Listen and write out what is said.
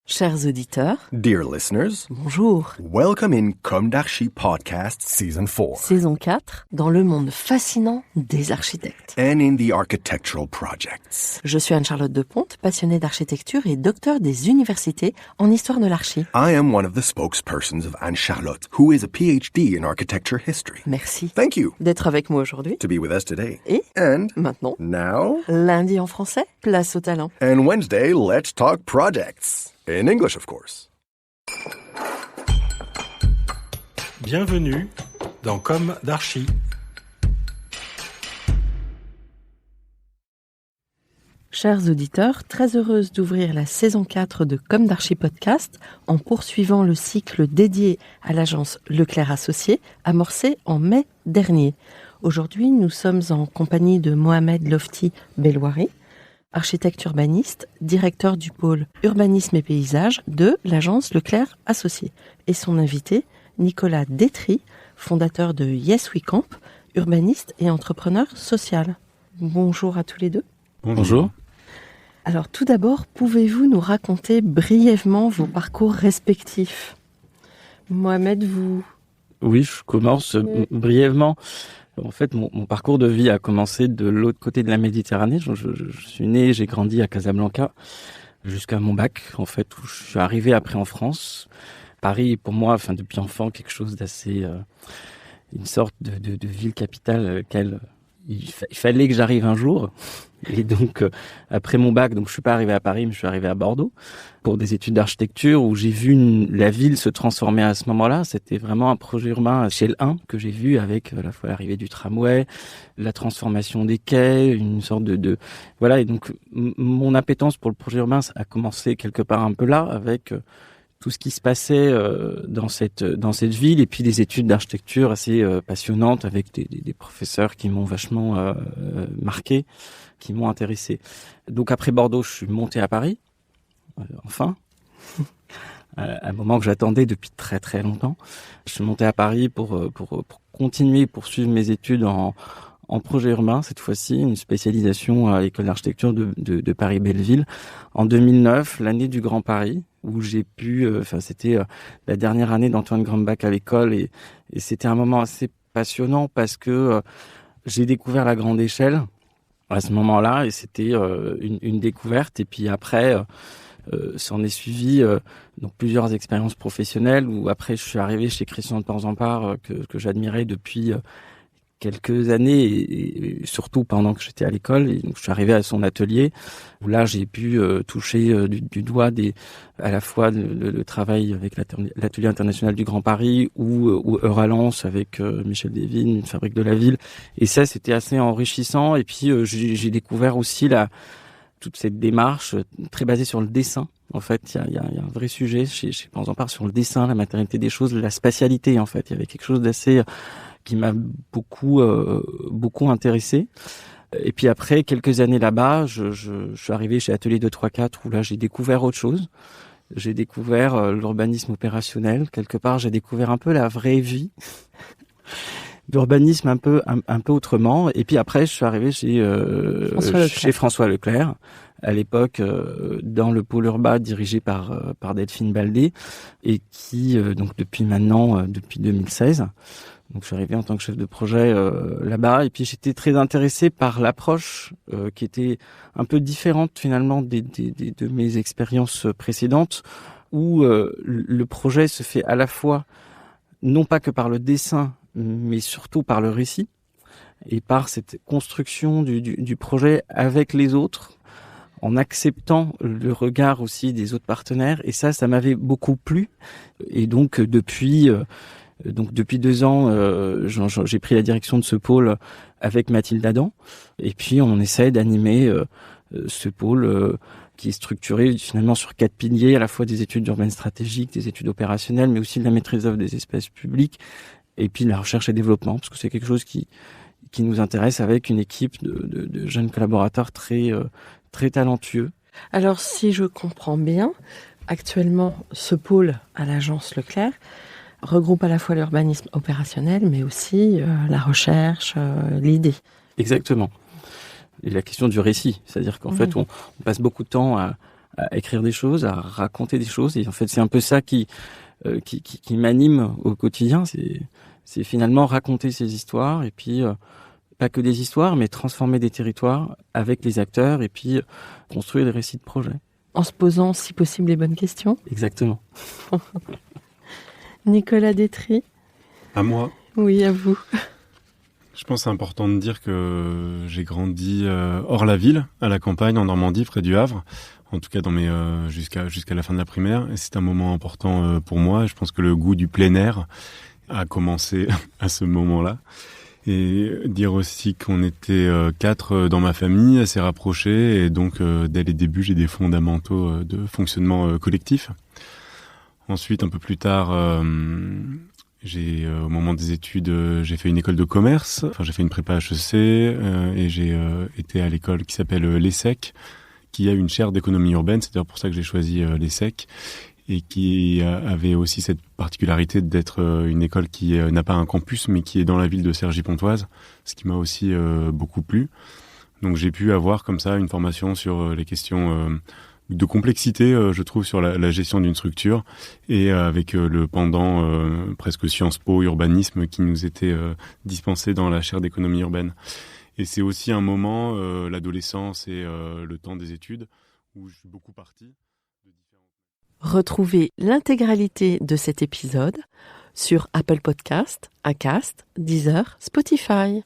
Chers auditeurs, Dear listeners, bonjour. welcome in Comme d'Archi Podcast Season 4 Saison 4, dans le monde fascinant des architectes. and in the architectural projects. Je suis Anne-Charlotte Deponte, passionnée d'architecture et docteur des universités en histoire de l'archi. I am one of the spokespersons of Anne-Charlotte, who is a PhD in architecture history. Merci Thank you d'être avec moi aujourd'hui. to be with us today. Et And maintenant, now, lundi en français, place au talent. and Wednesday, let's talk projects. In English, of course. Bienvenue dans Comme d'Archi. Chers auditeurs, très heureuse d'ouvrir la saison 4 de Comme d'Archi Podcast en poursuivant le cycle dédié à l'agence Leclerc Associés, amorcé en mai dernier. Aujourd'hui, nous sommes en compagnie de Mohamed Lofti Belwari, architecte urbaniste, directeur du pôle urbanisme et paysage de l'agence Leclerc Associés, et son invité, Nicolas Détry, fondateur de Yes We Camp, urbaniste et entrepreneur social. Bonjour à tous les deux. Bonjour. Alors tout d'abord, pouvez-vous nous raconter brièvement vos parcours respectifs ? Mohamed, vous... Oui, je commence brièvement. En fait, mon parcours de vie a commencé de l'autre côté de la Méditerranée. Je suis né, j'ai grandi à Casablanca jusqu'à mon bac, en fait, où je suis arrivé après en France. Paris, pour moi, enfin depuis enfant, quelque chose d'assez... une sorte de ville capitale il fallait que j'arrive un jour. Et donc, après mon bac, donc je suis pas arrivé à Paris, mais je suis arrivé à Bordeaux pour des études d'architecture où j'ai vu la ville se transformer à ce moment-là. C'était vraiment un projet urbain chez le 1 que j'ai vu avec à la fois l'arrivée du tramway, la transformation des quais, une sorte de voilà. Et donc, mon appétence pour le projet urbain a commencé quelque part un peu là avec tout ce qui se passait dans cette ville et puis des études d'architecture assez passionnantes avec des professeurs qui m'ont vachement marqué, qui m'ont intéressé. Donc après Bordeaux, je suis monté à Paris, enfin, un moment que j'attendais depuis très très longtemps. Je suis monté à Paris pour continuer, poursuivre mes études en projet urbain, cette fois-ci, une spécialisation à l'école d'architecture de Paris-Belleville, en 2009, l'année du Grand Paris, où j'ai pu, c'était la dernière année d'Antoine Grumbach à l'école, et c'était un moment assez passionnant parce que j'ai découvert la grande échelle à ce moment-là, et c'était une découverte. Et puis après, s'en est suivi donc plusieurs expériences professionnelles, où après je suis arrivé chez Christian de Porzampar, que j'admirais depuis quelques années, et surtout pendant que j'étais à l'école. Et donc je suis arrivé à son atelier où là j'ai pu toucher du doigt à la fois le travail avec l'atelier international du Grand Paris ou Euralance avec Michel Desvignes, une fabrique de la ville. Et ça, c'était assez enrichissant. Et puis j'ai découvert aussi toute cette démarche très basée sur le dessin. En fait, il y a un vrai sujet chez Porzampar sur le dessin, la matérialité des choses, la spatialité. En fait, il y avait quelque chose d'assez qui m'a beaucoup intéressé. Et puis après quelques années là-bas, je suis arrivé chez Atelier 234 où là j'ai découvert autre chose. J'ai découvert l'urbanisme opérationnel. Quelque part, j'ai découvert un peu la vraie vie d'urbanisme un peu autrement. Et puis après, je suis arrivé chez François Leclerc, à l'époque dans le pôle urbain dirigé par Delphine Baldé, et qui donc depuis 2016. Donc je suis arrivé en tant que chef de projet là-bas, et puis j'étais très intéressé par l'approche qui était un peu différente finalement de mes expériences précédentes, où le projet se fait à la fois non pas que par le dessin, mais surtout par le récit et par cette construction du projet avec les autres, en acceptant le regard aussi des autres partenaires. Et ça m'avait beaucoup plu. Et donc depuis 2 ans, j'ai pris la direction de ce pôle avec Mathilde Adam. Et puis, on essaie d'animer ce pôle qui est structuré finalement sur 4 piliers, à la fois des études urbaines stratégiques, des études opérationnelles, mais aussi de la maîtrise d'œuvre des espaces publics, et puis de la recherche et développement, parce que c'est quelque chose qui nous intéresse, avec une équipe de jeunes collaborateurs très talentueux. Alors, si je comprends bien, actuellement, ce pôle à l'agence Leclerc regroupe à la fois l'urbanisme opérationnel, mais aussi la recherche, l'idée. Exactement. Et la question du récit, c'est-à-dire qu'en fait, on passe beaucoup de temps à à écrire des choses, à raconter des choses. Et en fait, c'est un peu ça qui m'anime au quotidien. C'est finalement raconter ces histoires et puis pas que des histoires, mais transformer des territoires avec les acteurs et puis construire des récits de projet. En se posant, si possible, les bonnes questions. Exactement. Nicolas Détry. À moi. Oui, à vous. Je pense que c'est important de dire que j'ai grandi hors la ville, à la campagne, en Normandie, près du Havre. En tout cas, jusqu'à la fin de la primaire. Et c'est un moment important pour moi. Je pense que le goût du plein air a commencé à ce moment-là. Et dire aussi qu'on était 4 dans ma famille, assez rapprochés. Et donc, dès les débuts, j'ai des fondamentaux de fonctionnement collectif. Ensuite, un peu plus tard, au moment des études, j'ai fait une école de commerce. Enfin, j'ai fait une prépa HEC et j'ai été à l'école qui s'appelle l'ESSEC, qui a une chaire d'économie urbaine. C'est d'ailleurs pour ça que j'ai choisi l'ESSEC et qui avait aussi cette particularité d'être une école qui n'a pas un campus, mais qui est dans la ville de Cergy-Pontoise, ce qui m'a aussi beaucoup plu. Donc j'ai pu avoir comme ça une formation sur les questions de complexité, je trouve, sur la gestion d'une structure, et avec le pendant presque Sciences Po, urbanisme, qui nous était dispensé dans la chaire d'économie urbaine. Et c'est aussi un moment, l'adolescence et le temps des études, où je suis beaucoup parti. Retrouvez l'intégralité de cet épisode sur Apple Podcast, Acast, Deezer, Spotify.